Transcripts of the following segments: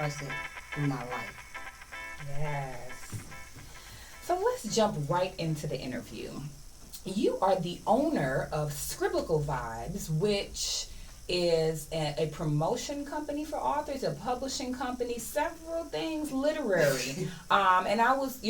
present through my life. Yes. So let's jump right into the interview. You are the owner of Scribblical Vibes, which is a promotion company for authors, a publishing company, several things literary. And I was,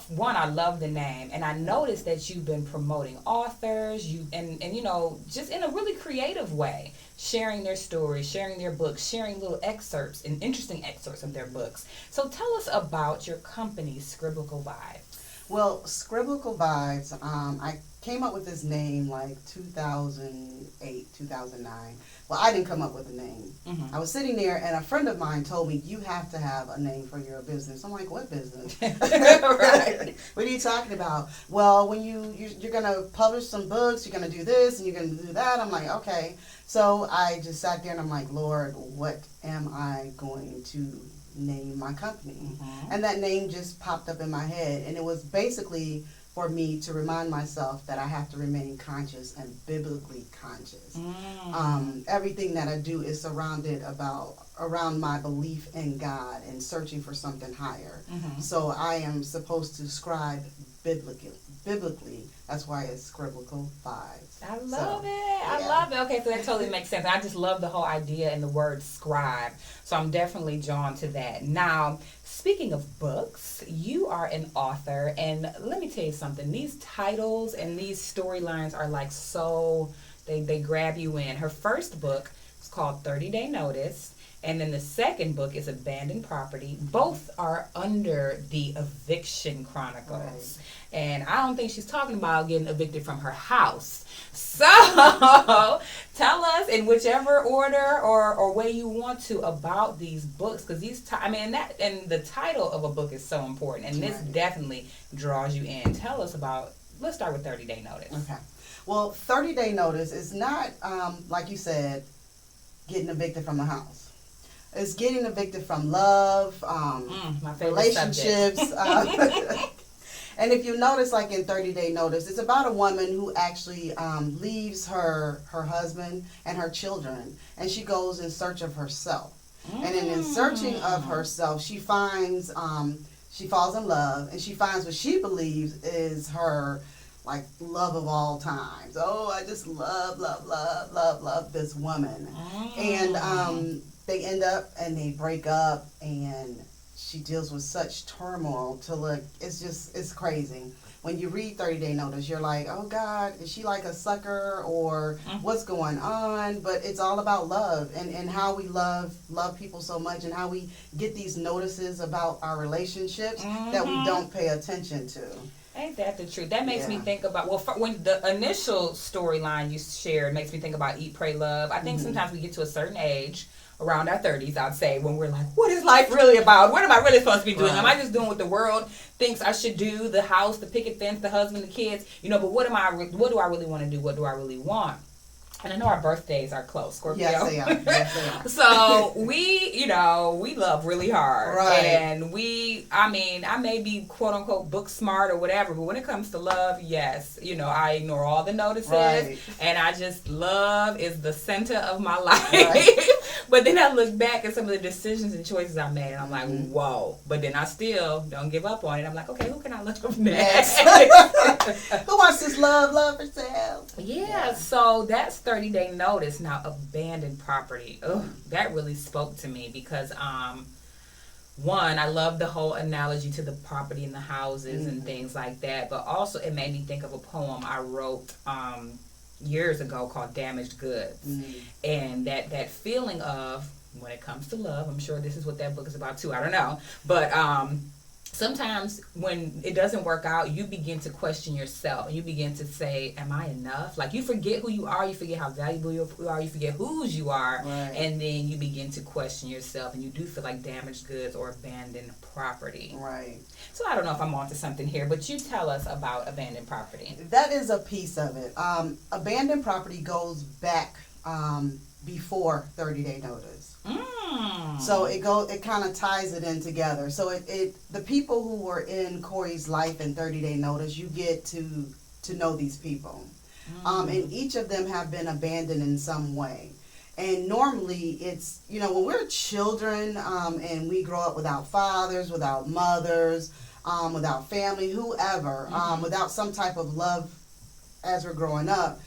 one, I love the name, and I noticed that you've been promoting authors, just in a really creative way, sharing their stories, sharing their books, sharing little excerpts and interesting excerpts of their books. So tell us about your company, Scribblical Vibes. Well, Scribblical Vibes, I came up with this name like 2008, 2009. Well, I didn't come up with a name. Mm-hmm. I was sitting there, and a friend of mine told me, you have to have a name for your business. I'm like, what business? Right. What are you talking about? Well, when you're going to publish some books, you're going to do this, and you're going to do that. I'm like, okay. So I just sat there, and I'm like, Lord, what am I going to name my company? Mm-hmm. And that name just popped up in my head, and it was basically for me to remind myself that I have to remain conscious and biblically conscious. Everything that I do is surrounded around my belief in God and searching for something higher. Mm-hmm. So I am supposed to scribe biblically. That's why it's Scribblical Vibes. I love it. I love it. Okay, so that totally makes sense. I just love the whole idea and the word scribe. So I'm definitely drawn to that. Now, speaking of books, you are an author, and let me tell you something. These titles and these storylines are like they grab you in. Her first book is called 30-Day Notice. And then the second book is Abandoned Property. Both are under the Eviction Chronicles. Right. And I don't think she's talking about getting evicted from her house. So tell us in whichever order or way you want to about these books, because and the title of a book is so important, and this definitely draws you in. Tell us about. Let's start with 30-Day Notice. Okay. Well, 30-Day Notice is not like you said, getting evicted from the house. It's getting evicted from love, my favorite relationships. And if you notice, like in 30-Day Notice, it's about a woman who actually leaves her husband and her children, and she goes in search of herself. And in searching of herself, she finds, she falls in love, and she finds what she believes is her like love of all times. Oh, I just love this woman. And they end up and they break up, and she deals with such turmoil it's crazy. When you read 30-Day Notice, you're like, oh God, is she like a sucker or what's going on? But it's all about love and how we love people so much, and how we get these notices about our relationships that we don't pay attention to. Ain't that the truth? That makes me think about, when the initial storyline you shared makes me think about Eat, Pray, Love. I think sometimes we get to a certain age, around our 30s, I'd say, when we're like, what is life really about? What am I really supposed to be doing? Right. Am I just doing what the world thinks I should do? The house, the picket fence, the husband, the kids, but what do I really want to do? What do I really want? And I know our birthdays are close, Scorpio. Yes, they are. Yes, they are. So we love really hard. Right. And I may be quote unquote book smart or whatever, but when it comes to love, yes, I ignore all the notices. Right. And I just, love is the center of my life. Right. But then I look back at some of the decisions and choices I made, and I'm like, whoa. But then I still don't give up on it. I'm like, okay, who can I love next? Who wants this love herself? Yeah, so that's 30-Day Notice. Now, Abandoned Property. Ugh, that really spoke to me because, one, I love the whole analogy to the property and the houses and things like that. But also, it made me think of a poem I wrote years ago called Damaged Goods. And that feeling of, when it comes to love, I'm sure this is what that book is about too, I don't know. But sometimes when it doesn't work out, you begin to question yourself. You begin to say, am I enough? Like, you forget who you are. You forget how valuable you are. You forget whose you are. Right. And then you begin to question yourself. And you do feel like damaged goods or abandoned property. Right. So I don't know if I'm onto something here, but you tell us about abandoned property. That is a piece of it. Abandoned property goes back before 30-Day Notice. So it kind of ties it in together. So the people who were in Corey's life in 30-Day Notice, you get to know these people. And each of them have been abandoned in some way. And normally it's, when we're children, and we grow up without fathers, without mothers, without family, whoever, without some type of love as we're growing up,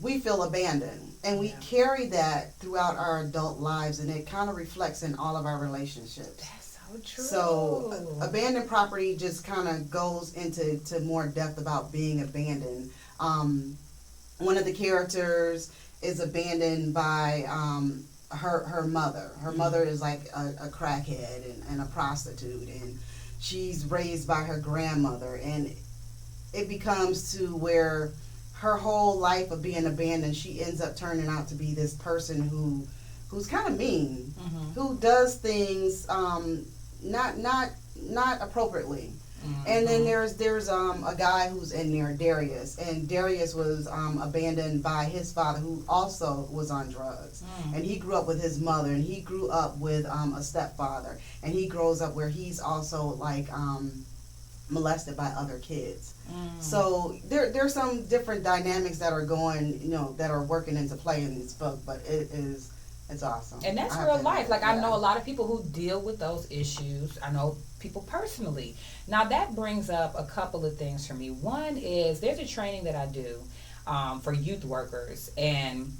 we feel abandoned. And we carry that throughout our adult lives, and it kind of reflects in all of our relationships. That's so true. So abandoned property just kind of goes into more depth about being abandoned. One of the characters is abandoned by her mother. Her mother is like a crackhead and a prostitute, and she's raised by her grandmother, and it becomes to where her whole life of being abandoned, she ends up turning out to be this person who's kind of mean, who does things not appropriately. And then there's a guy who's in there, Darius, and Darius was abandoned by his father, who also was on drugs. And he grew up with his mother, and he grew up with a stepfather, and he grows up where he's also like molested by other kids. So there's some different dynamics that are going, that are working into play in this book, but it's awesome. And that's real life. Like, I know a lot of people who deal with those issues. I know people personally. Now, that brings up a couple of things for me. One is there's a training that I do for youth workers, and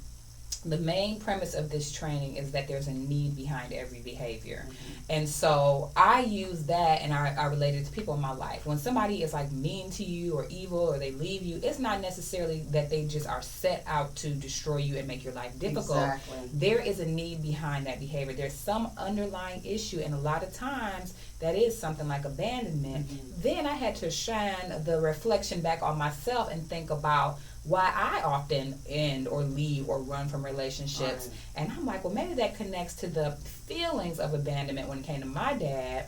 the main premise of this training is that there's a need behind every behavior. And so I use that, and I relate it to people in my life. When somebody is like mean to you or evil or they leave you, it's not necessarily that they just are set out to destroy you and make your life difficult. Exactly. There is a need behind that behavior. There's some underlying issue, and a lot of times that is something like abandonment. Then I had to shine the reflection back on myself and think about why I often end or leave or run from relationships. And I'm like, well, maybe that connects to the feelings of abandonment when it came to my dad.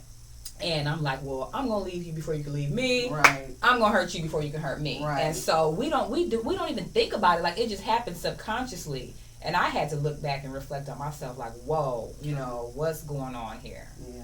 And I'm like, well, I'm gonna leave you before you can leave me. Right. I'm gonna hurt you before you can hurt me. Right. And so we don't even think about it. Like, it just happens subconsciously. And I had to look back and reflect on myself, like, whoa, what's going on here? Yeah.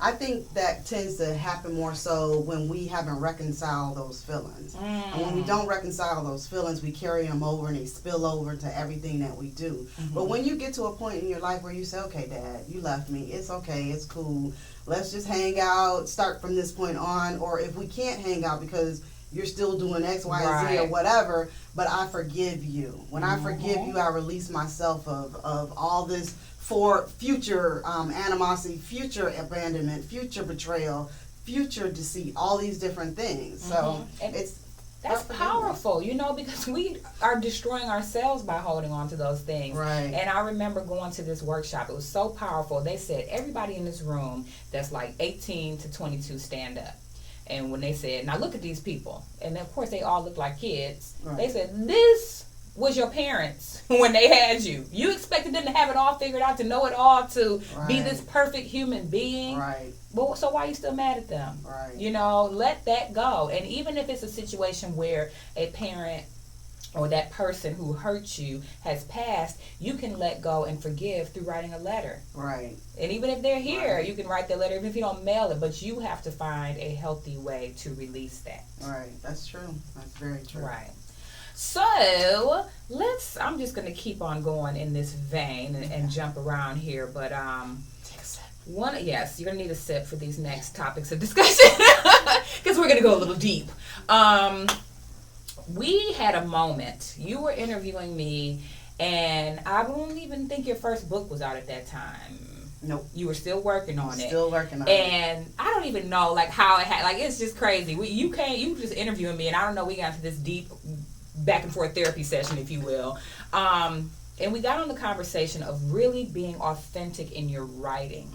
I think that tends to happen more so when we haven't reconciled those feelings. And when we don't reconcile those feelings, we carry them over and they spill over to everything that we do. But when you get to a point in your life where you say, okay, Dad, you left me. It's okay. It's cool. Let's just hang out, start from this point on. Or if we can't hang out because you're still doing X, Y, and Z or whatever, but I forgive you. When I forgive you, I release myself of all this for future animosity, future abandonment, future betrayal, future deceit, all these different things. So that's powerful, because we are destroying ourselves by holding on to those things. Right. And I remember going to this workshop. It was so powerful. They said, everybody in this room that's like 18 to 22 stand up. And when they said, now look at these people. And of course they all look like kids. Right. They said, this was your parents when they had you. You expected them to have it all figured out, to know it all, to be this perfect human being. Right. Well, so why are you still mad at them? Right. Let that go. And even if it's a situation where a parent or that person who hurt you has passed, you can let go and forgive through writing a letter. Right. And even if they're here, you can write the letter, even if you don't mail it, but you have to find a healthy way to release that. Right. That's true. That's very true. Right. So I'm just going to keep on going in this vein and jump around here, but take a sip. Yes, you're going to need a sip for these next topics of discussion because we're going to go a little deep. We had a moment. You were interviewing me, and I don't even think your first book was out at that time. Nope. You were still working on it. Still working on it. And I don't even know how it had, it's just crazy. You just interviewing me, and I don't know, we got into this deep back and forth therapy session, if you will. And we got on the conversation of really being authentic in your writing.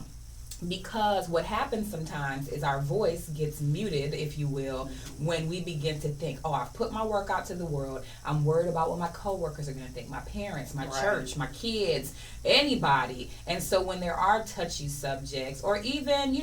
Because what happens sometimes is our voice gets muted, if you will, when we begin to think, oh, I've put my work out to the world. I'm worried about what my coworkers are going to think, my parents, my church, my kids, anybody. And so when there are touchy subjects, or even,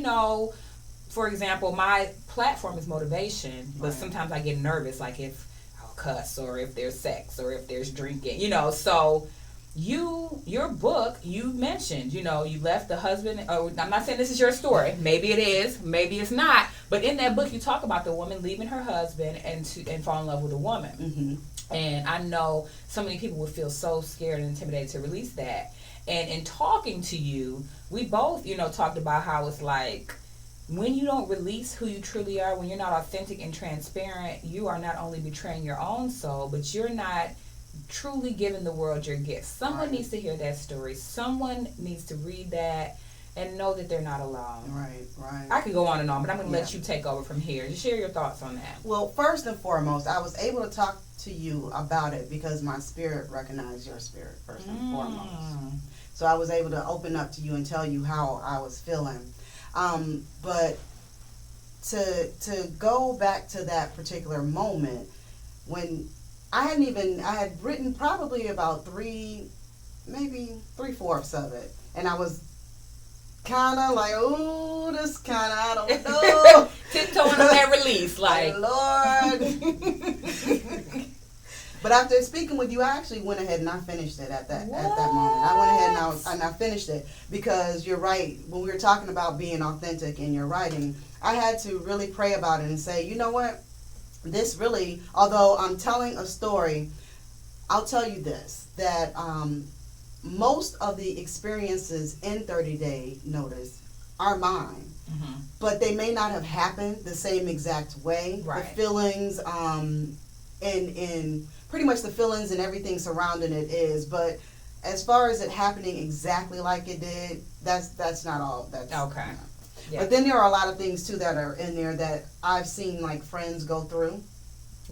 for example, my platform is motivation, but sometimes I get nervous, like if I'll cuss, or if there's sex, or if there's drinking, so your book, you mentioned, you left the husband. Oh, I'm not saying this is your story. Maybe it is, maybe it's not. But in that book, you talk about the woman leaving her husband and fall in love with a woman. Mm-hmm. And I know so many people would feel so scared and intimidated to release that. And in talking to you, we both, talked about how it's like when you don't release who you truly are, when you're not authentic and transparent, you are not only betraying your own soul, but you're not truly giving the world your gift. Someone needs to hear that story. Someone needs to read that and know that they're not alone. Right. I could go on and on, but I'm going to let you take over from here. Just share your thoughts on that. Well, first and foremost, I was able to talk to you about it because my spirit recognized your spirit first and foremost. So I was able to open up to you and tell you how I was feeling. But to go back to that particular moment when I had written probably about maybe 3/4 of it. And I was kind of like, oh, this kind of, I don't know. Tiptoeing on that release, like. Lord. But after speaking with you, I actually went ahead and I finished it at that moment. I went ahead and I finished it because you're right. When we were talking about being authentic in your writing, I had to really pray about it and say, you know what? This really, although I'm telling a story, I'll tell you this, that most of the experiences in 30-day notice are mine. Mm-hmm. But they may not have happened the same exact way. Right. The feelings, in pretty much the feelings and everything surrounding it is. But as far as it happening exactly like it did, that's not all. That's okay. Yeah. But then there are a lot of things too that are in there that I've seen like friends go through,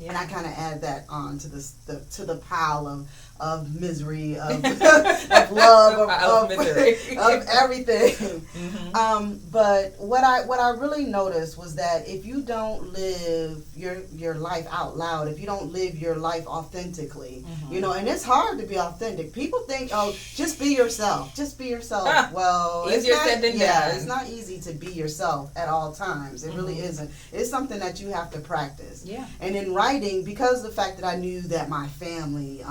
and I kind of add that on to the pile of misery, of of love, of misery, of everything. Mm-hmm. But what I really noticed was that if you don't live your life out loud, if you don't live your life authentically, and it's hard to be authentic. People think, oh, just be yourself, Well, easier said than done. It's not easy to be yourself at all times. It really isn't. It's something that you have to practice. Yeah. And in writing, because of the fact that I knew that my family,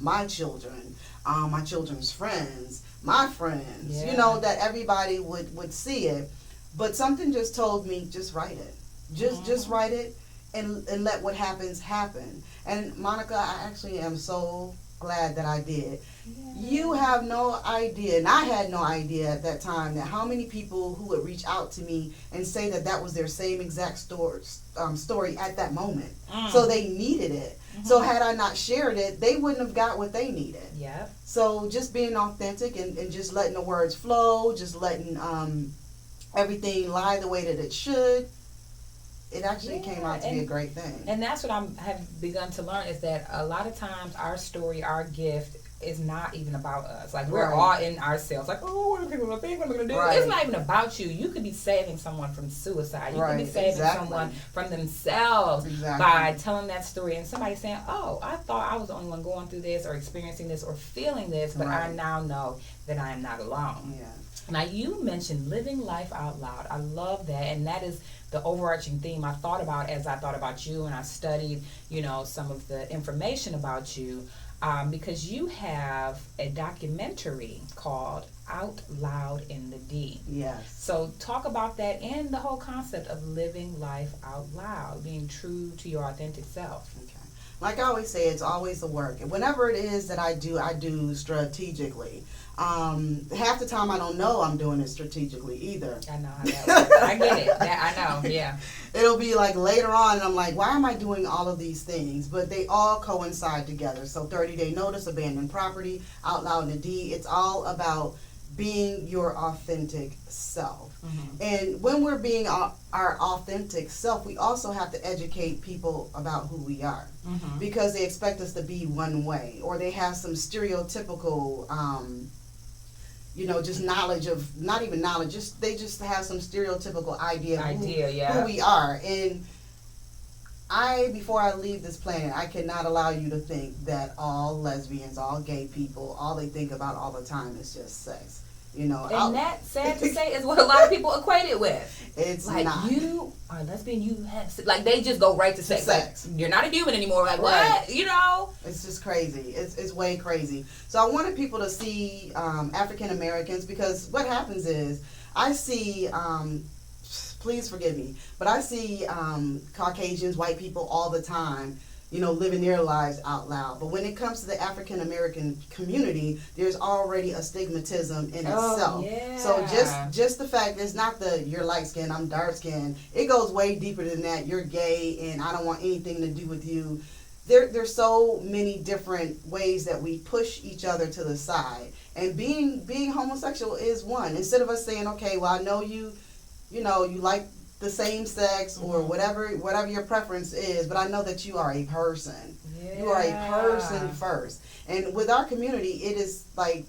my children, my children's friends, my friends, that everybody would see it. But something just told me, just write it. Just write it and let what happens happen. And Monica, I actually am so glad that I did. You have no idea, and I had no idea at that time, that how many people who would reach out to me and say that was their same exact story at that moment. So they needed it. So had I not shared it, they wouldn't have got what they needed. Yeah. So just being authentic and just letting the words flow, just letting everything lie the way that it should, it actually came out to be a great thing. And that's what I have begun to learn, is that a lot of times our story, our gift, is not even about us. Like, we're all in ourselves. Like, oh, what are people going to think? What am I going to do? It's not even about you. You could be saving someone from suicide. You could be saving someone from themselves by telling that story. And somebody saying, oh, I thought I was the only one going through this or experiencing this or feeling this, but I now know that I am not alone. Yeah. Now, you mentioned living life out loud. I love that. And that is the overarching theme I thought about as I thought about you and I studied, some of the information about you. Because you have a documentary called Out Loud in the D. Yes. So talk about that and the whole concept of living life out loud, being true to your authentic self. Okay. Like I always say, it's always the work. And whenever it is that I do strategically. Half the time I don't know I'm doing it strategically either. I know how that works. I get it. I know, yeah. It'll be like later on and I'm like, why am I doing all of these things? But they all coincide together. So 30-day notice, abandoned property, Out Loud in the D, it's all about being your authentic self. And when we're being our authentic self, we also have to educate people about who we are. Because they expect us to be one way, or they have some stereotypical just knowledge of, not even knowledge, they just have some stereotypical idea of who we are. And before I leave this planet, I cannot allow you to think that all lesbians, all gay people, all they think about all the time is just sex. And that's sad to say is what a lot of people equate it with. It's like not. You are lesbian, you have like they just go right to sex. Like, you're not a human anymore. Like right. what? It's just crazy. It's way crazy. So I wanted people to see African Americans, because what happens is I see please forgive me, but I see Caucasians, white people all the time, living their lives out loud. But when it comes to the African American community, there's already a stigmatism in itself. Yeah. So just the fact it's not you're light skinned, I'm dark skinned. It goes way deeper than that. You're gay and I don't want anything to do with you. There's so many different ways that we push each other to the side. And being homosexual is one. Instead of us saying, okay, well, I know you like the same sex or whatever your preference is, but I know that you are a person. Yeah. You are a person first. And with our community, it is like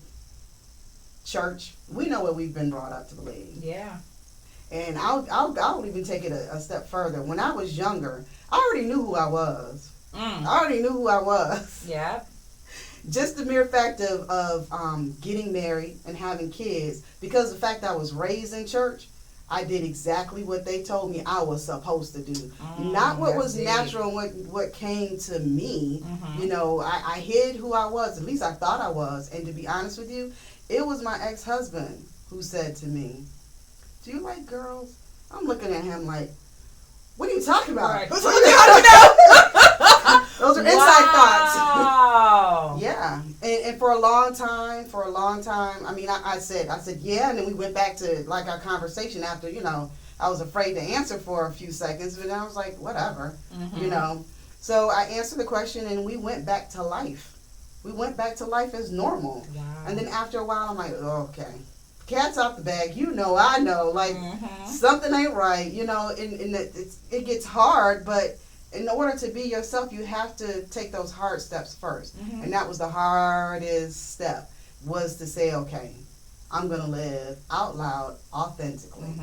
church. We know what we've been brought up to believe. Yeah. And I'll even take it a step further. When I was younger, I already knew who I was. I already knew who I was. Yeah. Just the mere fact of getting married and having kids, because of the fact I was raised in church, I did exactly what they told me I was supposed to do. Not what was natural and what came to me. I hid who I was. At least I thought I was. And to be honest with you, it was my ex-husband who said to me, "Do you like girls?" I'm looking at him like, "What are you talking about?" Right. Those are inside thoughts. Yeah. And for a long time, I mean, I said, yeah, and then we went back to, like, our conversation after, I was afraid to answer for a few seconds, but I was like, whatever, So I answered the question, and we went back to life. We went back to life as normal. Wow. And then after a while, I'm like, okay, cat's out the bag. I know, like, something ain't right, and it gets hard, but in order to be yourself, you have to take those hard steps first. And that was the hardest step, was to say, okay, I'm going to live out loud, authentically.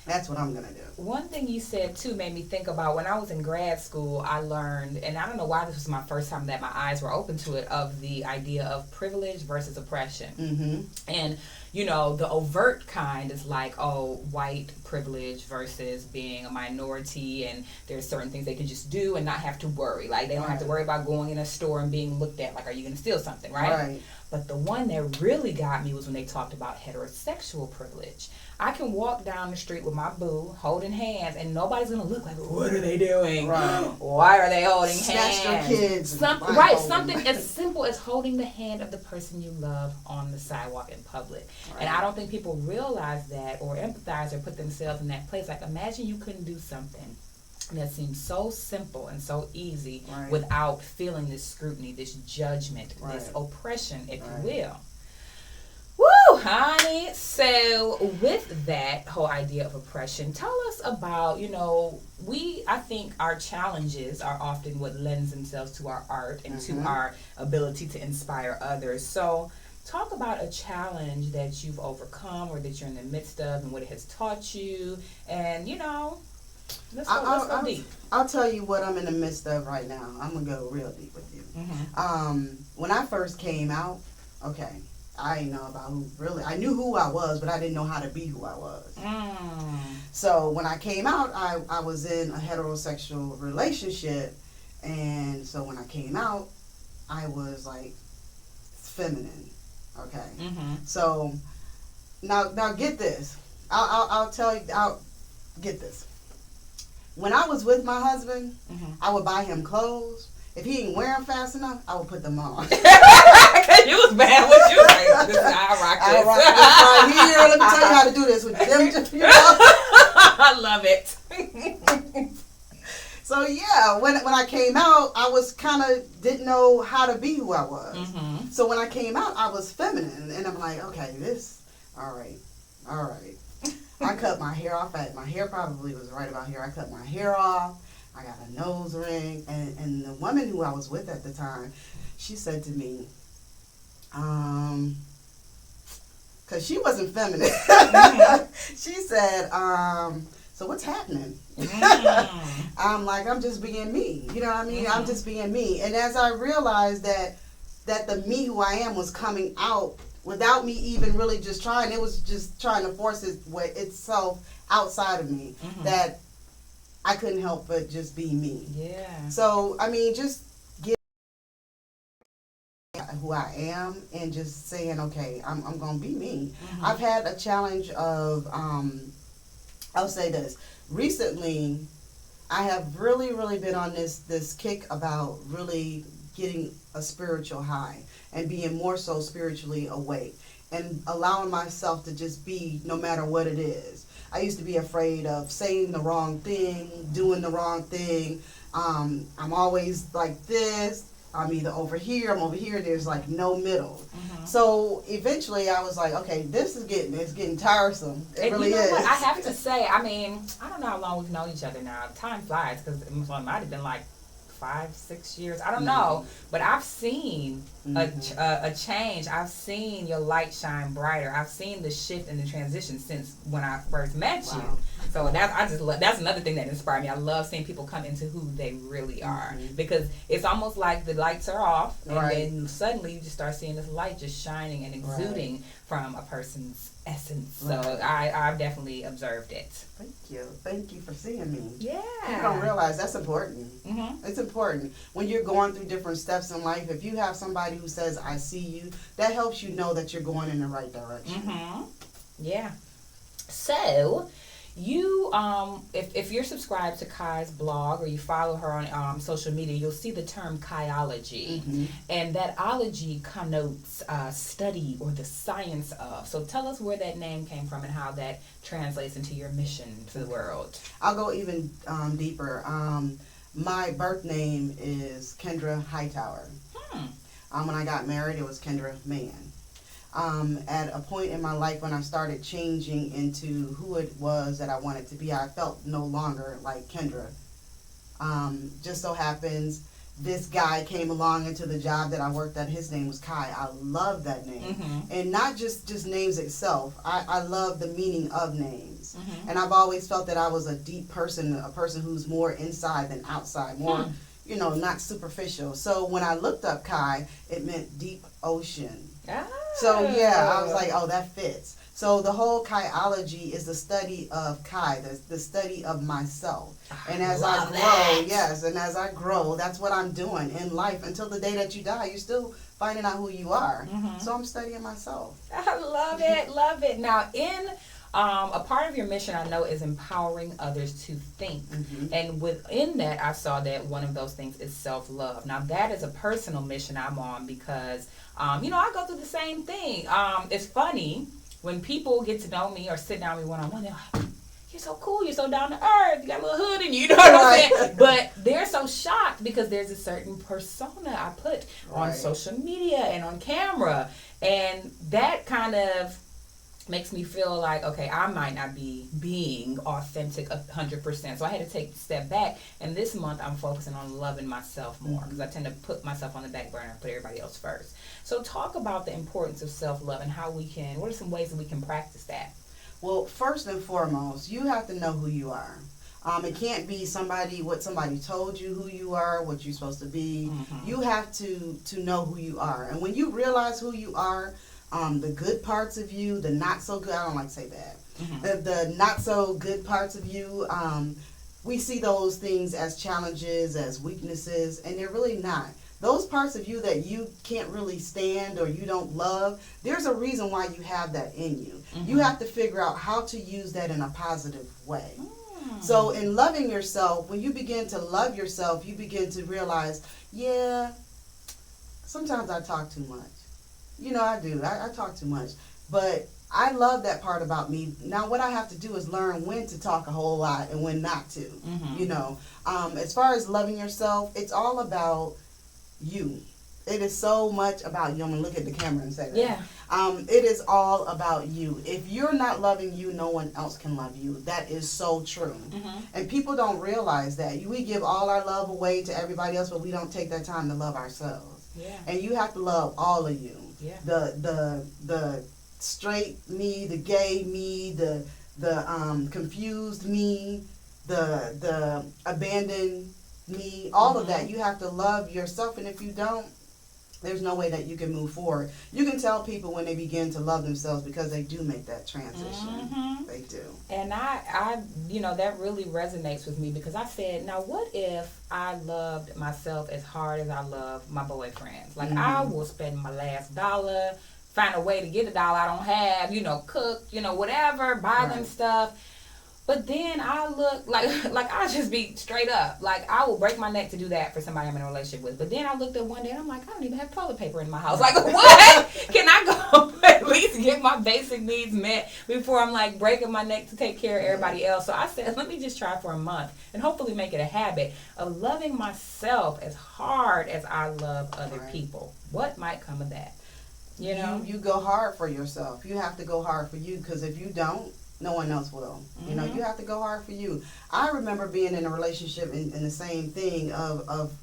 That's what I'm going to do. One thing you said, too, made me think about when I was in grad school, I learned, and I don't know why this was my first time that my eyes were open to it, of the idea of privilege versus oppression. And, the overt kind is like, white privilege versus being a minority, and there's certain things they can just do and not have to worry. Like, they don't have to worry about going in a store and being looked at like, are you going to steal something, right? But the one that really got me was when they talked about heterosexual privilege. I can walk down the street with my boo, holding hands, and nobody's going to look like, what are they doing? Right. Why are they holding hands? Snatch their kids. Something as simple as holding the hand of the person you love on the sidewalk in public. Right. And I don't think people realize that or empathize or put themselves in that place. Like, imagine you couldn't do something that seems so simple and so easy without feeling this scrutiny, this judgment, this oppression, if you will. Woo, honey. So with that whole idea of oppression, tell us about, I think our challenges are often what lends themselves to our art and to our ability to inspire others. So talk about a challenge that you've overcome or that you're in the midst of and what it has taught you. And, let's go deep. I'll tell you what I'm in the midst of right now. I'm going to go real deep with you. When I first came out, I didn't know about I knew who I was, but I didn't know how to be who I was. So when I came out, I was in a heterosexual relationship. And so when I came out, I was like feminine. Okay. So now get this. I'll tell you, get this. When I was with my husband, I would buy him clothes. If he ain't wearing fast enough, I would put them on. You was bad. What you say? I rock this right here. Let me tell you how to do this with them. I love it. So yeah, when I came out, I was kind of didn't know how to be who I was. So when I came out, I was feminine, and I'm like, okay, all right. I cut my hair off. My hair probably was right about here. I cut my hair off. I got a nose ring. And the woman who I was with at the time, she said to me, because she wasn't feminine, she said, so what's happening? I'm like, I'm just being me. You know what I mean? I'm just being me. And as I realized that the me who I am was coming out without me even really just trying. It was just trying to force itself outside of me, that I couldn't help but just be me. Yeah. So, I mean, just get who I am and just saying, okay, I'm going to be me. I've had a challenge of, I'll say this. Recently, I have really, really been on this kick about really getting a spiritual high and being more so spiritually awake and allowing myself to just be no matter what it is. I used to be afraid of saying the wrong thing, doing the wrong thing. I'm always like this. I'm either over here, I'm over here. There's like no middle. So eventually I was like, okay, it's getting tiresome. It And really you know is. what? I have to say, I mean, I don't know how long we've known each other now. Time flies because it might have been like 5-6 years. I don't know, but I've seen a change. I've seen your light shine brighter. I've seen the shift and the transition since when I first met you. So that's another thing that inspired me. I love seeing people come into who they really are, because it's almost like the lights are off, and then suddenly you just start seeing this light just shining and exuding from a person's essence. So I've definitely observed it. Thank you for seeing me. Yeah. You don't realize that's important. It's important when you're going through different steps in life. If you have somebody who says, I see you, that helps you know that you're going in the right direction. Yeah. So you if you're subscribed to Kai's blog or you follow her on social media, you'll see the term Kaiology, and that ology connotes study or the science of. So tell us where that name came from and how that translates into your mission to the world. I'll go even deeper. My birth name is Kendra Hightower. When I got married, it was Kendra Mann. At a point in my life when I started changing into who it was that I wanted to be, I felt no longer like Kendra. Just so happens this guy came along into the job that I worked at. His name was Kai. I love that name. And not just names itself. I love the meaning of names. And I've always felt that I was a deep person, a person who's more inside than outside, more, not superficial. So when I looked up Kai, it meant deep ocean. So yeah, I was like, oh, that fits. So the whole Kaiology is the study of Kai, the study of myself. And as I grow, and as I grow, that's what I'm doing in life until the day that you die. You're still finding out who you are. So I'm studying myself. I love it, love it. Now, in a part of your mission, I know, is empowering others to think. And within that, I saw that one of those things is self-love. Now, that is a personal mission I'm on because, I go through the same thing. It's funny when people get to know me or sit down with me one-on-one, they're like, you're so cool, you're so down to earth, you got a little hood in you, you know what I'm saying? But they're so shocked because there's a certain persona I put on social media and on camera. And that kind of makes me feel like, okay, I might not be being authentic 100%. So I had to take a step back. And this month I'm focusing on loving myself more because I tend to put myself on the back burner and put everybody else first. So talk about the importance of self-love and how what are some ways that we can practice that? Well, first and foremost, you have to know who you are. It can't be what somebody told you who you are, what you're supposed to be. You have to know who you are. And when you realize who you are, the good parts of you, the not so good, I don't like to say bad, the not so good parts of you, we see those things as challenges, as weaknesses, and they're really not. Those parts of you that you can't really stand or you don't love, there's a reason why you have that in you. You have to figure out how to use that in a positive way. So in loving yourself, when you begin to love yourself, you begin to realize, sometimes I talk too much. I do. I talk too much. But I love that part about me. Now, what I have to do is learn when to talk a whole lot and when not to. As far as loving yourself, it's all about you. It is so much about you. I'm going to look at the camera and say that. It is all about you. If you're not loving you, no one else can love you. That is so true. And people don't realize that. We give all our love away to everybody else, but we don't take that time to love ourselves. And you have to love all of you. The straight me, the gay me, the confused me, the abandoned me, all of that. You have to love yourself, and if you don't, there's no way that you can move forward. You can tell people when they begin to love themselves because they do make that transition. They do. And I, that really resonates with me because I said, now what if I loved myself as hard as I love my boyfriends? Like, I will spend my last dollar, find a way to get a dollar I don't have, cook, whatever, buy them stuff. But then I look like I'll just be straight up. Like, I will break my neck to do that for somebody I'm in a relationship with. But then I looked at one day and I'm like, I don't even have toilet paper in my house. Like, what? Can I go at least get my basic needs met before I'm like breaking my neck to take care of everybody else? So I said, let me just try for a month and hopefully make it a habit of loving myself as hard as I love other people. What might come of that? You go hard for yourself. You have to go hard for you, because if you don't, no one else will. You have to go hard for you. I remember being in a relationship in the same thing of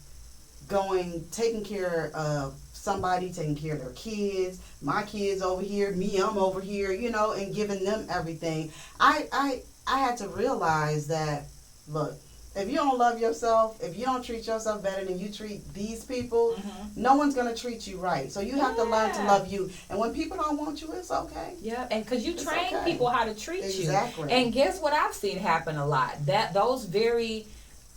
taking care of somebody, taking care of their kids, my kids over here, me, I'm over here, and giving them everything. I had to realize that, look, if you don't love yourself, if you don't treat yourself better than you treat these people, no one's going to treat you right. So you have to learn to love you. And when people don't want you, it's okay. Yeah, and because you train people how to treat you. Exactly. And guess what I've seen happen a lot? Those very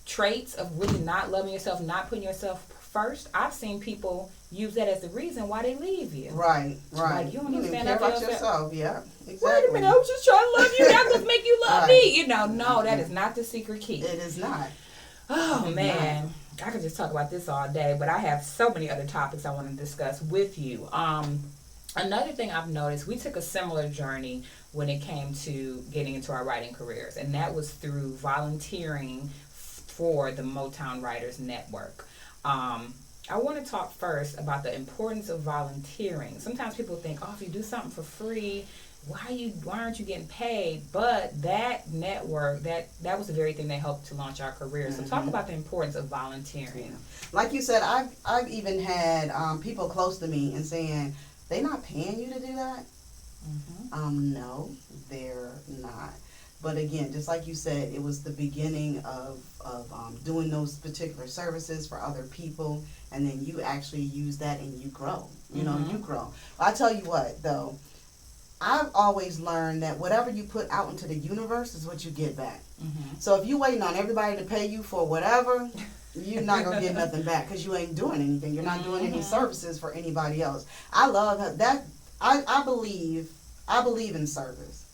traits of really not loving yourself, not putting yourself first, I've seen people use that as the reason why they leave you. Right. Like, you don't even care about yourself. Yeah, exactly. Wait a minute, I was just trying to love you. That was make you love me. No, that is not the secret key. It is not. Oh, man. I could just talk about this all day, but I have so many other topics I want to discuss with you. Another thing I've noticed, we took a similar journey when it came to getting into our writing careers, and that was through volunteering for the Motown Writers Network. I want to talk first about the importance of volunteering. Sometimes people think, if you do something for free, why aren't you getting paid? But that network, that was the very thing that helped to launch our careers. So talk about the importance of volunteering. Like you said, I've even had people close to me and saying, they're not paying you to do that? No, they're not. But again, just like you said, it was the beginning of doing those particular services for other people, and then you actually use that and you grow. You grow. I tell you what, though, I've always learned that whatever you put out into the universe is what you get back. So if you're waiting on everybody to pay you for whatever, you're not going to get nothing back because you ain't doing anything. You're not doing any services for anybody else. I love that. I believe in service.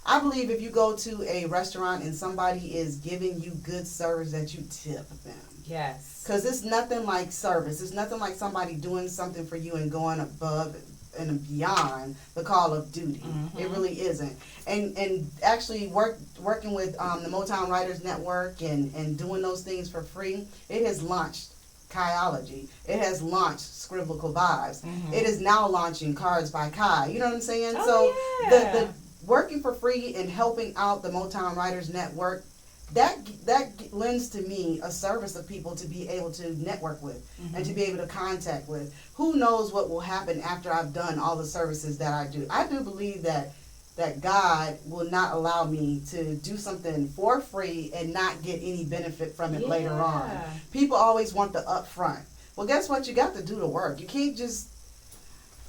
I believe if you go to a restaurant and somebody is giving you good service, that you tip them. Yes. Because it's nothing like service. It's nothing like somebody doing something for you and going above and beyond the call of duty. It really isn't. And actually working with the Motown Writers Network and doing those things for free, it has launched Kaiology. It has launched Scribblical Vibes. It is now launching Cards by Kai. You know what I'm saying? The working for free and helping out the Motown Writers Network, that lends to me a service of people to be able to network with and to be able to contact with. Who knows what will happen after I've done all the services that I do. I do believe that God will not allow me to do something for free and not get any benefit from it later on. People always want the upfront. Well, guess what? You got to do the work. You can't just,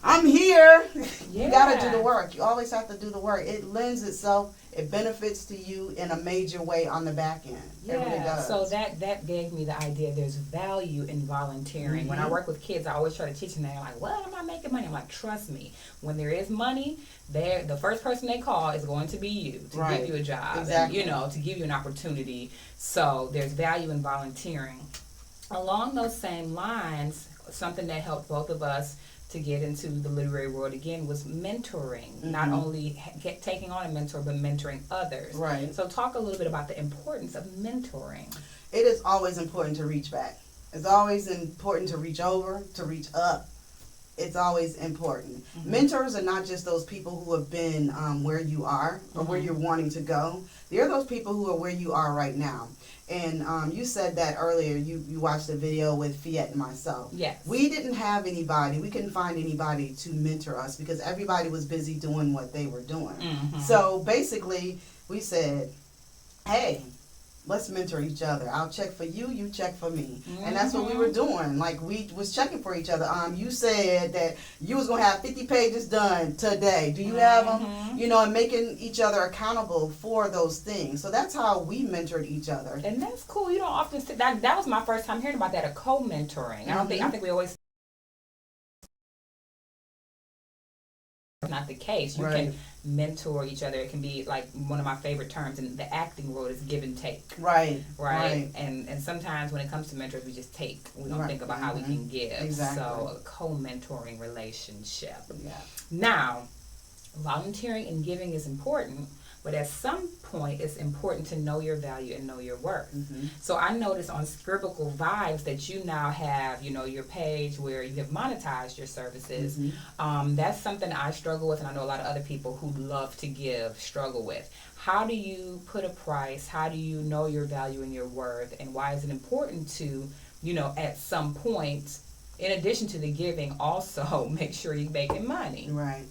I'm here. You got to do the work. You always have to do the work. It lends itself, it benefits to you in a major way on the back end. It really does. So that gave me the idea there's value in volunteering. When I work with kids, I always try to teach them. They're like, what am I making money? I'm like, trust me. When there is money, the first person they call is going to be you to give you a job and, to give you an opportunity. So there's value in volunteering. Along those same lines, something that helped both of us to get into the literary world again was mentoring. Not only taking on a mentor, but mentoring others. Right. So talk a little bit about the importance of mentoring. It is always important to reach back. It's always important to reach over, to reach up. It's always important. Mentors are not just those people who have been where you are or where you're wanting to go. They're those people who are where you are right now. And you said that earlier, you watched a video with Fiat and myself. Yes. We didn't have anybody, we couldn't find anybody to mentor us because everybody was busy doing what they were doing. So basically, we said, hey, let's mentor each other. I'll check for you, you check for me. And that's what we were doing. Like, we was checking for each other. You said that you was going to have 50 pages done today. Do you have them? You know, and making each other accountable for those things. So that's how we mentored each other. And that's cool. You don't often see that. That was my first time hearing about that, a co-mentoring. I think we always not the case. You can mentor each other. It can be like one of my favorite terms in the acting world is give and take. Right. And sometimes when it comes to mentors, we just take. We don't think about how we can give. Exactly. So a co-mentoring relationship. Yeah. Now, volunteering and giving is important, but at some point it's important to know your value and know your worth. So I noticed on Scribble Vibes that you now have, you know, your page where you have monetized your services. That's something I struggle with, and I know a lot of other people who love to give struggle with. How do you put a price? How do you know your value and your worth? And why is it important to, you know, at some point, in addition to the giving, also make sure you're making money? Right.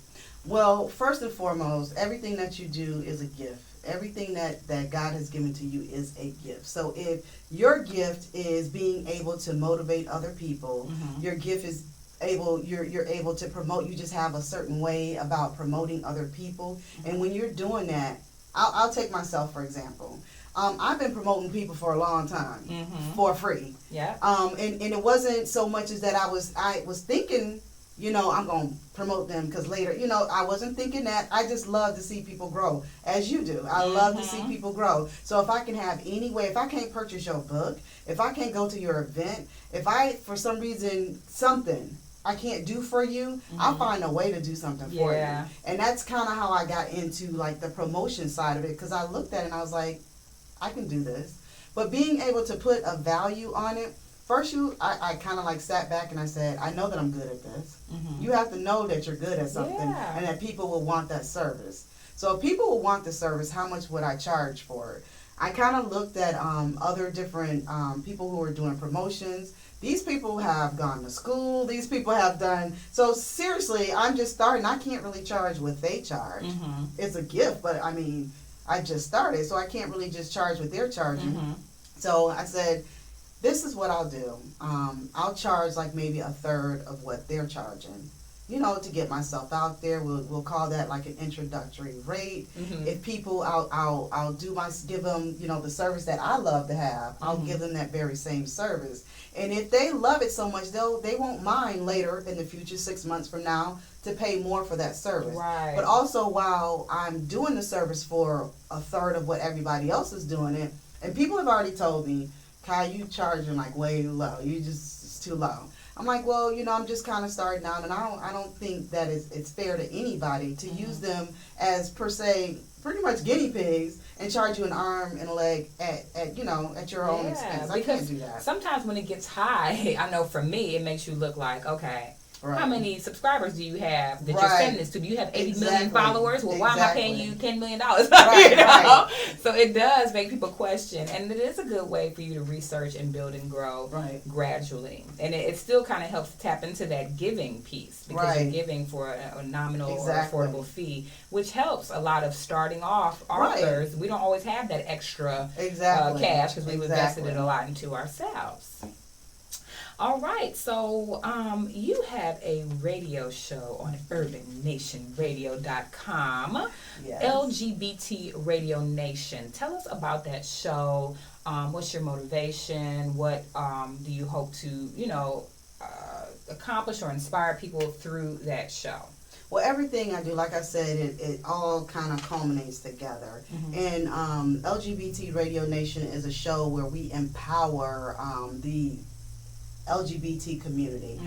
Well, first and foremost, everything that you do is a gift. Everything that God has given to you is a gift. So if your gift is being able to motivate other people, your gift is you're able to promote. You just have a certain way about promoting other people. And when you're doing that, I'll take myself for example. I've been promoting people for a long time for free. Yeah. And it wasn't so much as that I was thinking, you know, I'm going to promote them because later, you know, I wasn't thinking that. I just love to see people grow, as you do. I love to see people grow. So if I can have any way, if I can't purchase your book, if I can't go to your event, if I, for some reason, something I can't do for you, I'll find a way to do something for you. And that's kind of how I got into, like, the promotion side of it, because I looked at it and I was like, I can do this. But being able to put a value on it, first, I kind of like sat back and I said, I know that I'm good at this. You have to know that you're good at something and that people will want that service. So if people will want the service, how much would I charge for it? I kind of looked at other different people who are doing promotions. These people have gone to school. These people have done. So seriously, I'm just starting. I can't really charge what they charge. It's a gift, but I mean, I just started, so I can't really just charge what they're charging. So I said, this is what I'll do. I'll charge like maybe a third of what they're charging, you know, to get myself out there. We'll call that like an introductory rate. If people, I'll give them, you know, the service that I love to have. I'll give them that very same service. And if they love it so much, they won't mind later in the future, 6 months from now, to pay more for that service. But also, while I'm doing the service for a third of what everybody else is doing it, and people have already told me, Kai, you charging like way low. It's too low. I'm like, well, you know, I'm just kind of starting out, and I don't think that it's fair to anybody to use them as per se, pretty much guinea pigs, and charge you an arm and a leg at your own expense. I can't do that. Sometimes when it gets high, I know for me, it makes you look like, okay, how many subscribers do you have that you're sending this to? Do you have 80 million followers? Well, why am I paying you $10 million? You know? So it does make people question, and it is a good way for you to research and build and grow gradually. And it still kind of helps tap into that giving piece because you're giving for a nominal or affordable fee, which helps a lot of starting off authors. We don't always have that extra cash because we've invested it a lot into ourselves. All right, so you have a radio show on urbannationradio.com, LGBT Radio Nation. Tell us about that show. What's your motivation? What do you hope to, you know, accomplish or inspire people through that show? Well, everything I do, like I said, it all kind of culminates together. And LGBT Radio Nation is a show where we empower the LGBT community.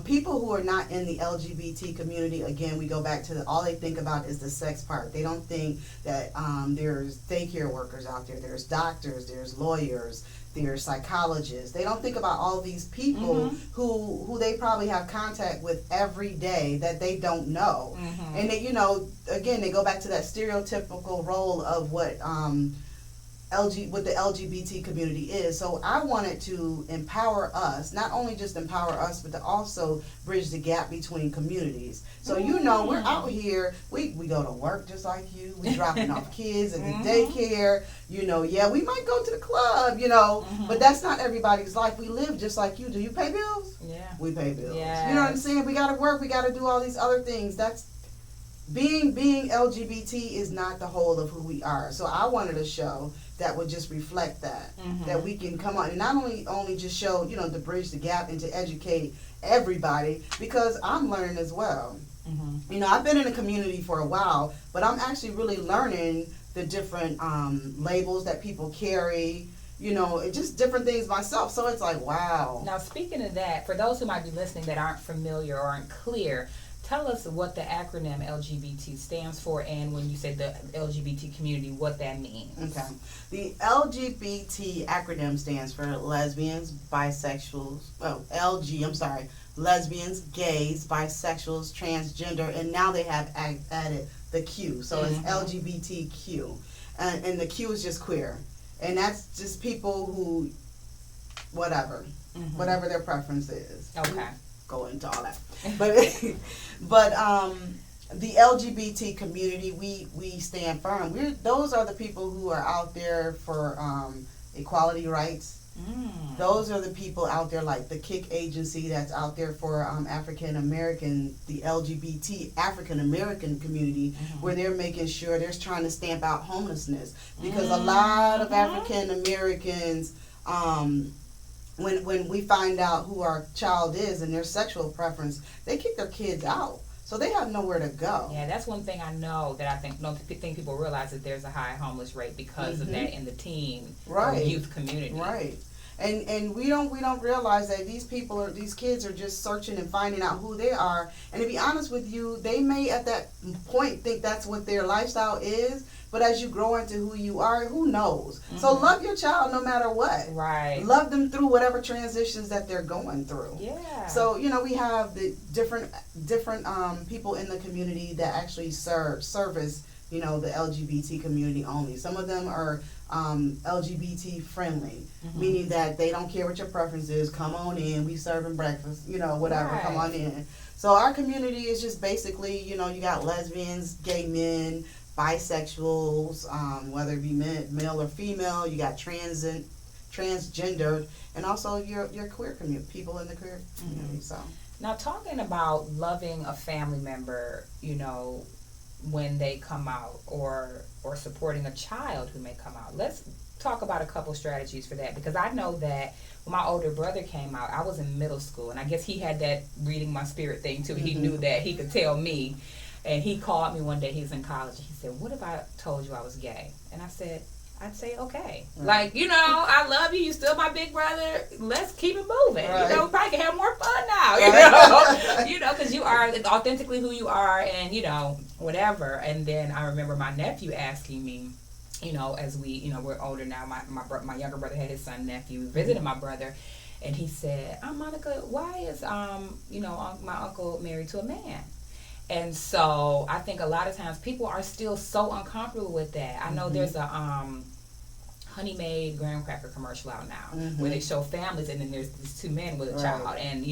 People who are not in the LGBT community, again, we go back to all they think about is the sex part. They don't think that there's daycare workers out there, there's doctors, there's lawyers, there's psychologists. They don't think about all these people who they probably have contact with every day that they don't know. And they, you know, again, they go back to that stereotypical role of what what the LGBT community is. So I wanted to empower us, not only just empower us, but to also bridge the gap between communities. So we're out here, we go to work just like you, we dropping off kids at the daycare, we might go to the club, but that's not everybody's life. We live just like you. Do you pay bills? Yeah. We pay bills. Yes. You know what I'm saying? We gotta work, we gotta do all these other things. That's being LGBT is not the whole of who we are. So I wanted a show that would just reflect that, that we can come on and not only just show, to bridge the gap and to educate everybody, because I'm learning as well. I've been in the community for a while, but I'm actually really learning the different labels that people carry, just different things myself. So it's like, wow. Now, speaking of that, for those who might be listening that aren't familiar or aren't clear, tell us what the acronym LGBT stands for, and when you say the LGBT community, what that means. Okay. The LGBT acronym stands for lesbians, bisexuals, lesbians, gays, bisexuals, transgender, and now they have added the Q. So it's LGBTQ. And the Q is just queer. And that's just people who, whatever their preference is. Okay. Go into all that. But the LGBT community, we stand firm. Those are the people who are out there for equality rights. Those are the people out there like the KIC agency that's out there for African American, the LGBT African American community, where they're making sure they're trying to stamp out homelessness, because a lot of African Americans, when we find out who our child is and their sexual preference, they kick their kids out. So they have nowhere to go. Yeah, that's one thing I know that I don't think people realize, that there's a high homeless rate because of that in the teen or youth community. Right. And we don't realize that these kids are just searching and finding out who they are. And to be honest with you, they may at that point think that's what their lifestyle is, but as you grow into who you are, who knows? So love your child no matter what. Right. Love them through whatever transitions that they're going through. Yeah. So, we have the different people in the community that actually service, the LGBT community only. Some of them are LGBT friendly, meaning that they don't care what your preference is. Come on in, we serving breakfast, whatever, right. Come on in. So our community is just basically, you got lesbians, gay men, bisexuals, whether it be male or female. You got transgendered, and also your queer community, people in the queer community. So now, talking about loving a family member, when they come out, or supporting a child who may come out, let's talk about a couple strategies for that, because I know that when my older brother came out, I was in middle school, and I guess he had that reading my spirit thing too. He knew that he could tell me. And he called me one day, he was in college, he said, "What if I told you I was gay?" And I said, I'd say, okay. Right. I love you, you still my big brother, let's keep it moving. Right. We probably can have more fun now, because you are authentically who you are, and, whatever. And then I remember my nephew asking me, as we, we're older now, my younger brother had his son, nephew, we visited my brother, and he said, Monica, why is, my uncle married to a man? And so I think a lot of times people are still so uncomfortable with that. I know there's a Honey Maid graham cracker commercial out now where they show families, and then there's these two men with a child, and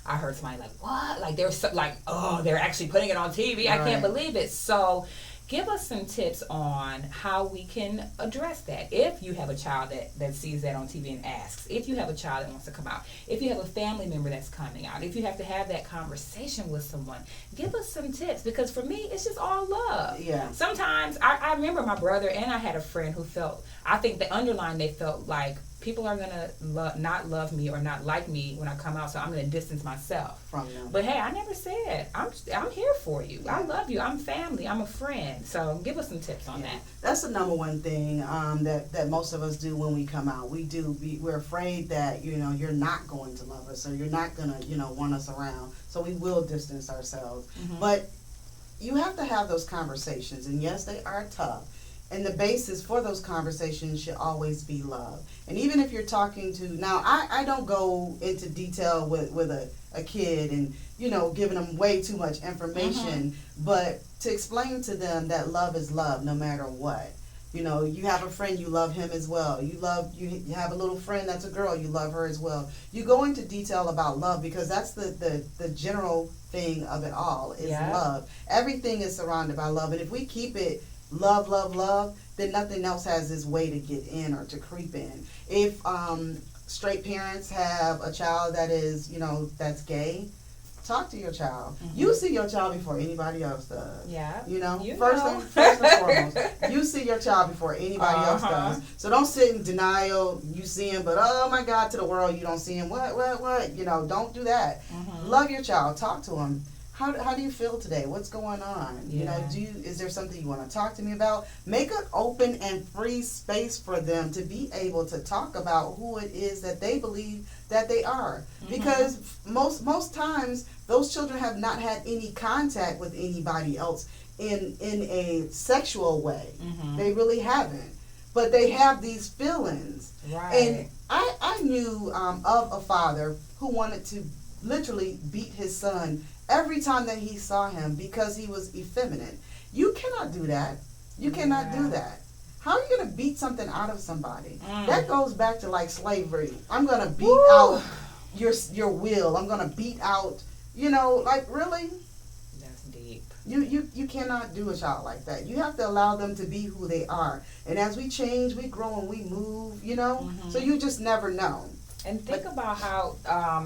I heard somebody like, what? Like they're so, like, oh, they're actually putting it on TV. I can't believe it. So give us some tips on how we can address that. If you have a child that sees that on TV and asks, if you have a child that wants to come out, if you have a family member that's coming out, if you have to have that conversation with someone, give us some tips, because for me, it's just all love. Yeah. Sometimes, I remember my brother and I had a friend who felt, I think the underline, they felt like people are going to not love me or not like me when I come out, so I'm going to distance myself from them. But hey, I never said, I'm here for you. I love you. I'm family. I'm a friend. So give us some tips on that. That's the number one thing that most of us do when we come out. We're afraid that, you're not going to love us, or you're not going to, want us around. So we will distance ourselves. But you have to have those conversations, and yes, they are tough. And the basis for those conversations should always be love. And even if you're talking to, now I don't go into detail with a kid and, giving them way too much information, but to explain to them that love is love no matter what. You know, you have a friend, you love him as well. You have a little friend that's a girl, you love her as well. You go into detail about love because that's the general thing of it all is love. Everything is surrounded by love. And if we keep it love, love, love, then nothing else has its way to get in or to creep in. If straight parents have a child that is, that's gay, talk to your child. Mm-hmm. You see your child before anybody else does. Yeah. First and foremost, you see your child before anybody else does. So don't sit in denial. You see him, but oh my God, to the world you don't see him. What? Don't do that. Mm-hmm. Love your child. Talk to him. How do you feel today? What's going on? Yeah. Is there something you want to talk to me about? Make an open and free space for them to be able to talk about who it is that they believe that they are. Mm-hmm. Because most times those children have not had any contact with anybody else in a sexual way. Mm-hmm. They really haven't. But they have these feelings. Right. And I knew of a father who wanted to literally beat his son every time that he saw him because he was effeminate. You cannot do that. You cannot do that. How are you going to beat something out of somebody? That goes back to like slavery. I'm going to beat out your will. I'm going to beat out, really? That's deep. You cannot do a child like that. You have to allow them to be who they are. And as we change, we grow and we move, so you just never know. And think about how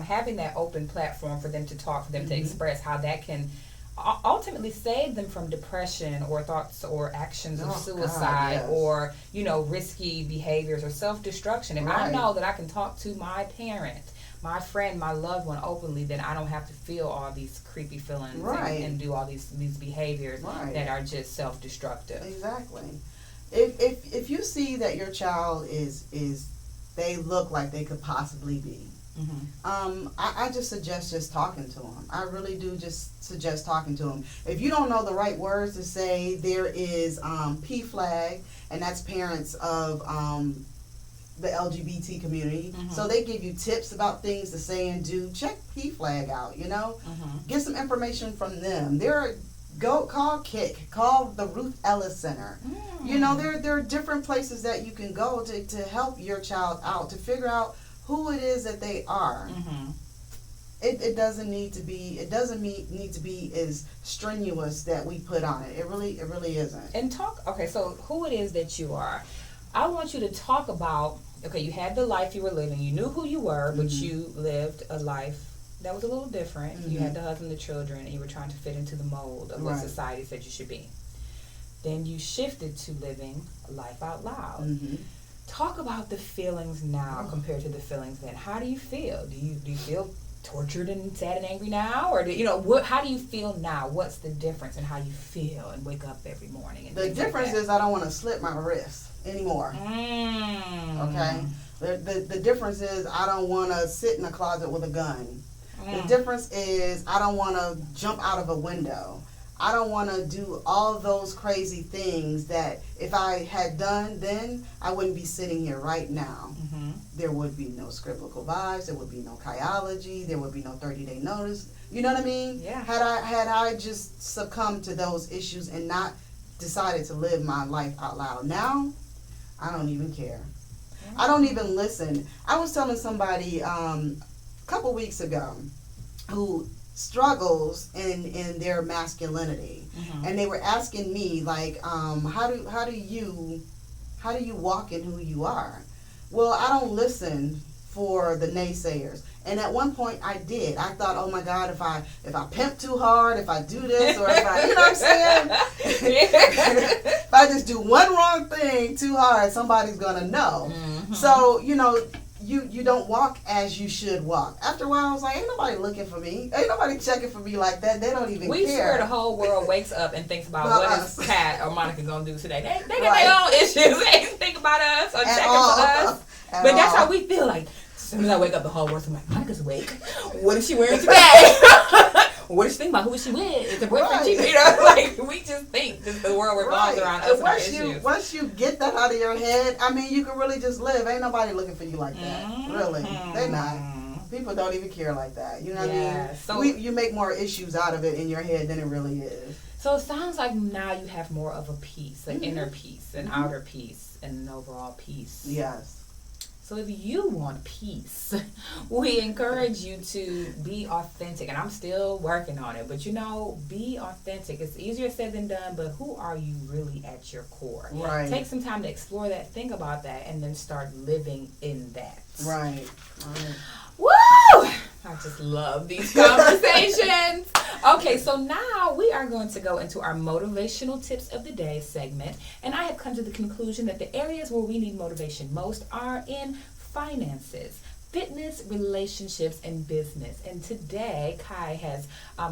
having that open platform for them to talk, for them to express how that can ultimately save them from depression or thoughts or actions of suicide or, risky behaviors or self-destruction. If I know that I can talk to my parent, my friend, my loved one openly, then I don't have to feel all these creepy feelings and do all these behaviors that are just self-destructive. Exactly. If you see that your child is they look like they could possibly be. Mm-hmm. I just suggest just talking to them. I really do just suggest talking to them. If you don't know the right words to say, there is P-Flag, and that's parents of the LGBT community. Mm-hmm. So they give you tips about things to say and do. Check P-Flag out, Mm-hmm. Get some information from them. Call KIC, call the Ruth Ellis Center. There are different places that you can go to help your child out, to figure out who it is that they are. Mm-hmm. It doesn't need to be as strenuous that we put on it. It really isn't. And so who it is that you are. I want you to talk about, you had the life you were living. You knew who you were, but you lived a life that was a little different. Mm-hmm. You had the husband, the children, and you were trying to fit into the mold of what society said you should be. Then you shifted to living life out loud. Mm-hmm. Talk about the feelings now compared to the feelings then. How do you feel? Do you feel tortured and sad and angry now, or how do you feel now? What's the difference in how you feel and wake up every morning? And the difference is I don't want to slip my wrist anymore. Okay. The difference is I don't want to sit in a closet with a gun. The difference is I don't want to jump out of a window. I don't want to do all those crazy things that if I had done then, I wouldn't be sitting here right now. Mm-hmm. There would be no scriptical vibes. There would be no Kaiology. There would be no 30-day notice. You know what I mean? Yeah. Had I just succumbed to those issues and not decided to live my life out loud. Now, I don't even care. Mm-hmm. I don't even listen. I was telling somebody a couple weeks ago who struggles in their masculinity, and they were asking me like, how do you walk in who you are? Well, I don't listen for the naysayers, and at one point I did. I thought, oh my God, if I pimp too hard, if I do this, or if I, you know what I'm saying? If I just do one wrong thing too hard, somebody's gonna know. Mm-hmm. So you don't walk as you should walk. After a while, I was like, ain't nobody looking for me. Ain't nobody checking for me like that. They don't even care. We swear the whole world wakes up and thinks about what is Pat or Monica going to do today. They got their own issues. They ain't think about us or checking for us. But that's how we feel. Like, as soon as I wake up, the whole world's like, Monica's awake. What is she wearing today? What is she thinking about? Who is she with? Is her boyfriend cheating? Like, we just think that the world revolves around us and our issues. Once you get that out of your head, I mean, you can really just live. Ain't nobody looking for you like that. Mm-hmm. Really. They're not. People don't even care like that. You know what I mean? So you make more issues out of it in your head than it really is. So it sounds like now you have more of a peace, an inner peace, an outer peace, and an overall peace. Yes. So if you want peace, we encourage you to be authentic. And I'm still working on it. But, be authentic. It's easier said than done, but who are you really at your core? Right. Take some time to explore that, think about that, and then start living in that. Right. Woo! I just love these conversations. Okay, so now we are going to go into our motivational tips of the day segment. And I have come to the conclusion that the areas where we need motivation most are in finances, fitness, relationships, and business. And today, Kai has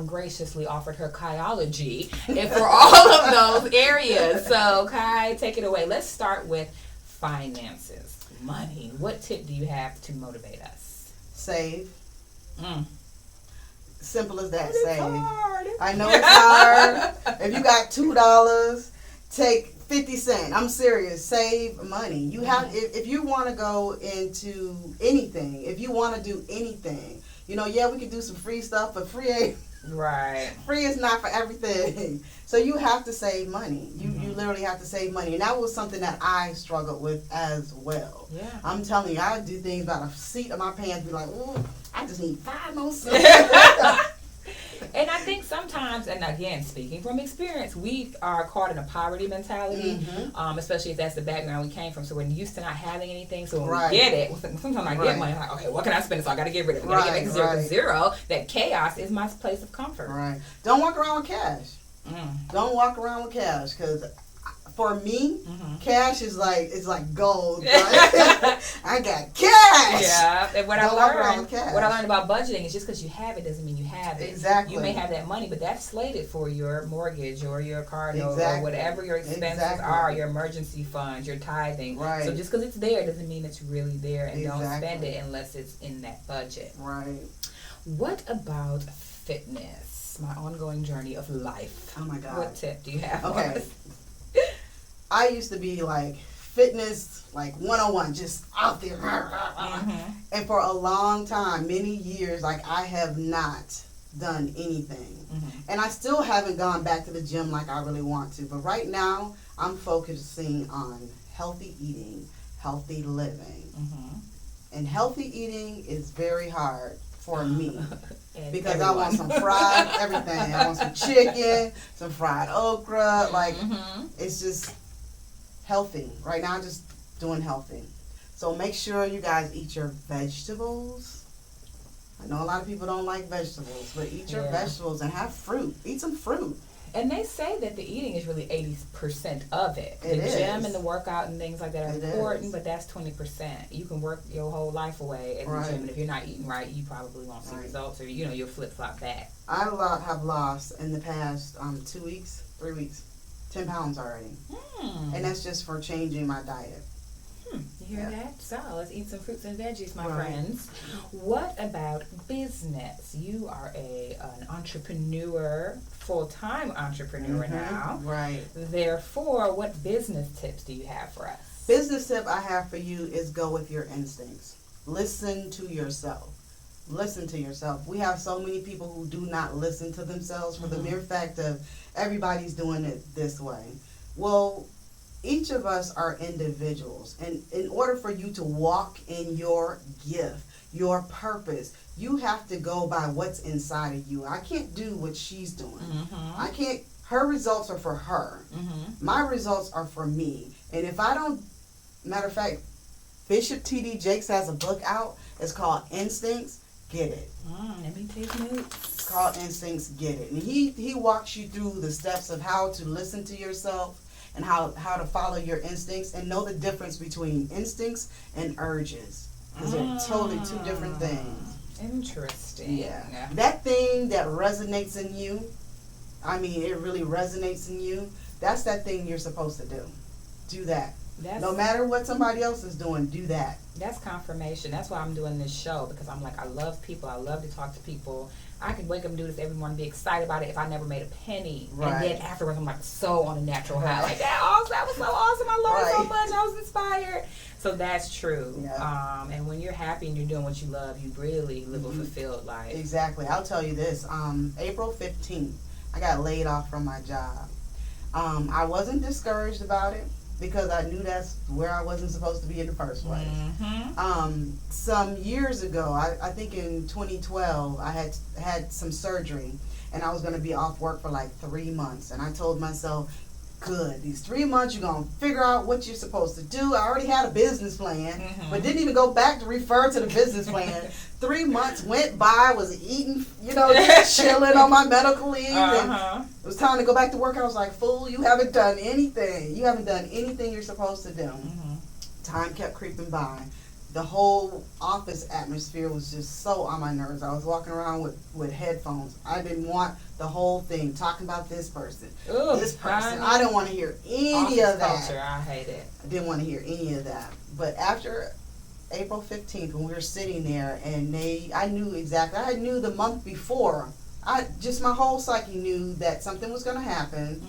graciously offered her Kaiology for all of those areas. So, Kai, take it away. Let's start with finances, money. What tip do you have to motivate us? Save. Simple as that. It's Save. hard. I know it's hard. If you got $2, take 50 cents. I'm serious. Save money. You have if you want to go into anything, if you want to do anything, we can do some free stuff, but free ain't Right. free is not for everything. So you have to save money. You literally have to save money. And that was something that I struggled with as well. Yeah. I'm telling you, I do things by the seat of my pants, be like, ooh, I just need 5 more cents. And I think sometimes, and again, speaking from experience, we are caught in a poverty mentality, especially if that's the background we came from. So we're used to not having anything. So when we get it, sometimes I get money, I'm like, okay, what can I spend? So I got to get rid of it. I got to get back to zero. Because zero, that chaos is my place of comfort. Right. Don't walk around with cash. Don't walk around with cash, because for me, cash is like gold. Right? I got cash. Yeah, and what Don't walk around with cash. I learned about budgeting is just because you have it doesn't mean you have it. Exactly. You may have that money, but that's slated for your mortgage or your car note or whatever your expenses are, your emergency funds, your tithing. Right. So just because it's there doesn't mean it's really there, and don't spend it unless it's in that budget. Right. What about fitness? My ongoing journey of life. Oh my God. What tip do you have for us? I used to be like fitness, like 101, just out there. And for a long time, many years, like I have not done anything. And I still haven't gone back to the gym like I really want to. But right now, I'm focusing on healthy eating, healthy living. And healthy eating is very hard for me. Because I want some fried everything. I want some chicken, some fried okra. Like, it's just healthy. Right now, I'm just doing healthy. So make sure you guys eat your vegetables. I know a lot of people don't like vegetables, but eat your vegetables and have fruit. Eat some fruit. And they say that the eating is really 80% of it. The gym and the workout and things like that are important, but that's 20%. You can work your whole life away at the gym, and if you're not eating right, you probably won't see results, or you'll flip-flop back. I have lost in the past 2 weeks, 3 weeks, 10 pounds already. And that's just for changing my diet. You hear that? So let's eat some fruits and veggies, my friends. What about business? You are an entrepreneur, full-time entrepreneur now. Right. Therefore, what business tips do you have for us? Business tip I have for you is go with your instincts. Listen to yourself. Listen to yourself. We have so many people who do not listen to themselves for the mere fact of everybody's doing it this way. Well, each of us are individuals, and in order for you to walk in your gift, your purpose, you have to go by what's inside of you. I can't do what she's doing. I can't. Her results are for her. My results are for me. And if I don't, matter of fact, Bishop T.D. Jakes has a book out. It's called Instincts. Get it. Let me take notes. It's called Instincts. Get it. And he walks you through the steps of how to listen to yourself, and how to follow your instincts, and know the difference between instincts and urges. Because they're totally 2 different things. Interesting. Yeah. That thing that resonates in you, I mean, it really resonates in you, that's that thing you're supposed to do. Do that. No matter what somebody else is doing, do that. That's confirmation. That's why I'm doing this show, because I'm like, I love people. I love to talk to people. I could wake up and do this every morning, be excited about it if I never made a penny. And then afterwards, I'm like so on a natural high. Like, that was so awesome. I learned so much. I was inspired. So that's true. Yeah. And when you're happy and you're doing what you love, you really live a fulfilled life. Exactly. I'll tell you this. April 15th, I got laid off from my job. I wasn't discouraged about it because I knew that's where I wasn't supposed to be in the first place. Some years ago, I think in 2012, I had some surgery, and I was going to be off work for like 3 months. And I told myself, good, these 3 months you're going to figure out what you're supposed to do. I already had a business plan, but didn't even go back to refer to the business plan. 3 months went by, was eating, just chilling on my medical leave. And it was time to go back to work. I was like, fool, you haven't done anything. You haven't done anything you're supposed to do. Time kept creeping by. The whole office atmosphere was just so on my nerves. I was walking around with headphones. I didn't want the whole thing talking about this person, this person. I didn't want to hear any of that. Culture, I hate it. I didn't want to hear any of that. But after April 15th, when we were sitting there, and I knew exactly. I knew the month before. My whole psyche knew that something was going to happen,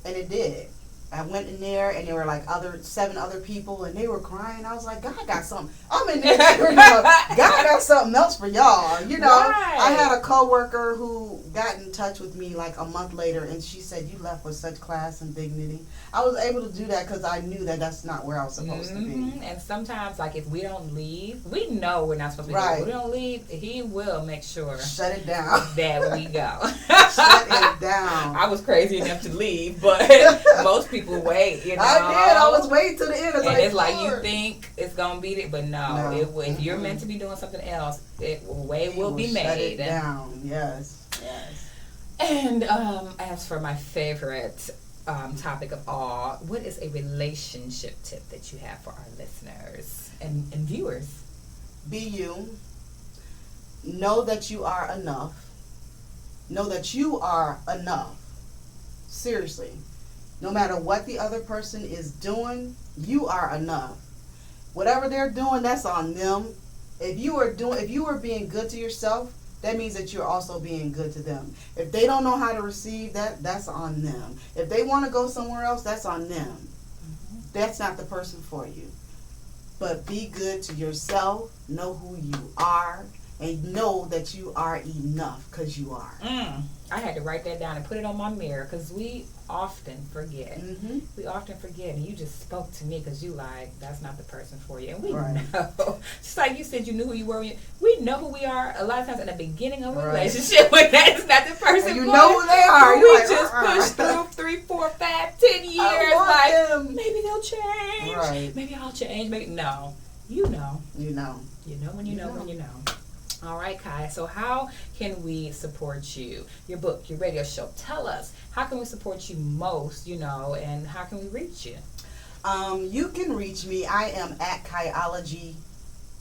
and it did. I went in there, and there were like 7 other people, and they were crying. I was like, God got something. I'm in there, God got something else for y'all. Right. I had a coworker who got in touch with me like a month later, and she said, you left with such class and dignity. I was able to do that because I knew that that's not where I was supposed to be. And sometimes, like, if we don't leave, we know we're not supposed to be there. If we don't leave, he will make sure. Shut it down. That we go. Shut it down. I was crazy enough to leave, but most people wait, I did. I was waiting to the end. It's like you think it's gonna be it, but no. If you're meant to be doing something else, it will be made. Shut it down. Yes. And as for my favorite topic of all, what is a relationship tip that you have for our listeners and viewers? Be you. Know that you are enough. Know that you are enough. Seriously. No matter what the other person is doing, you are enough. Whatever they're doing, that's on them. If you are being good to yourself, that means that you're also being good to them. If they don't know how to receive that, that's on them. If they want to go somewhere else, that's on them. That's not the person for you. But be good to yourself. Know who you are. And know that you are enough because you are. I had to write that down and put it on my mirror because we often forget. We often forget. And you just spoke to me because you that's not the person for you. And we know. Just like you said, you knew who you were. We know who we are a lot of times in the beginning of a relationship when that is not the person and you know who they are. We just push through 3, 4, 5, 10 years. Maybe they'll change. Maybe I'll change. Maybe no. You know. You know. You know when you know when you know. All right, Kai. So how can we support you? Your book, your radio show. Tell us, how can we support you most, and how can we reach you? You can reach me. I am at Kaiology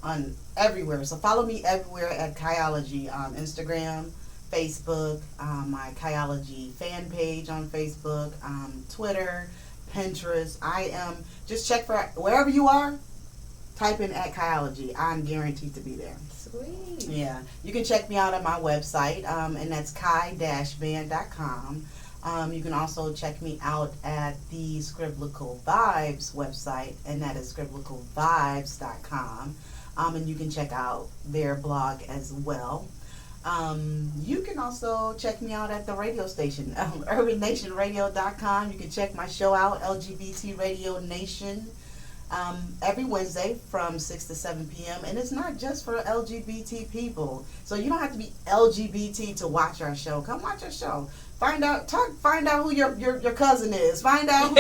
on everywhere. So follow me everywhere at Kaiology. Instagram, Facebook, my Kaiology fan page on Facebook, Twitter, Pinterest. Just check for wherever you are. Type in at Kaiology. I'm guaranteed to be there. Sweet. Yeah. You can check me out on my website, and that's kai-band.com. You can also check me out at the Scriblical Vibes website, and that is scriblicalvibes.com. And you can check out their blog as well. You can also check me out at the radio station, urbannationradio.com. You can check my show out, LGBT Radio Nation. Every Wednesday from 6 to 7 p.m. And it's not just for LGBT people. So you don't have to be LGBT to watch our show. Come watch our show. Find out who your cousin is. Find out who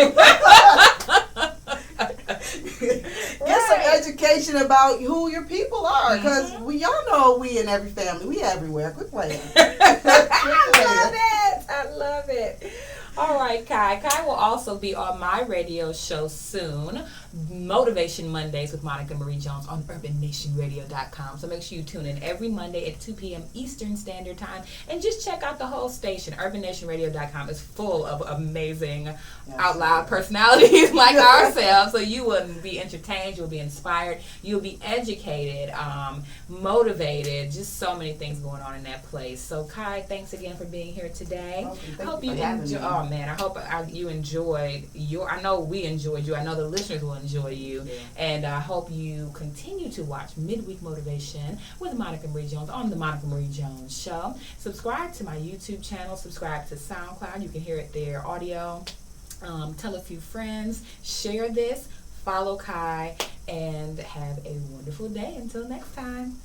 get some education about who your people are. Because y'all know we in every family. We everywhere. Quit playing. I love it. All right, Kai. Kai will also be on my radio show soon, Motivation Mondays with Monica Marie Jones on urbannationradio.com. So make sure you tune in every Monday at 2 p.m. Eastern Standard Time. And just check out the whole station. urbannationradio.com is full of amazing Outloud personalities like ourselves. So you will be entertained, you'll be inspired, you'll be educated, motivated, just so many things going on in that place. So Kai, thanks again for being here today. I hope you enjoy. Oh man, I hope you enjoyed I know we enjoyed you. I know the listeners will enjoy you. Yeah. And I hope you continue to watch Midweek Motivation with Monica Marie Jones on the Monica Marie Jones Show. Subscribe to my YouTube channel. Subscribe to SoundCloud. You can hear it there, audio. Tell a few friends. Share this. Follow Kai. And have a wonderful day. Until next time.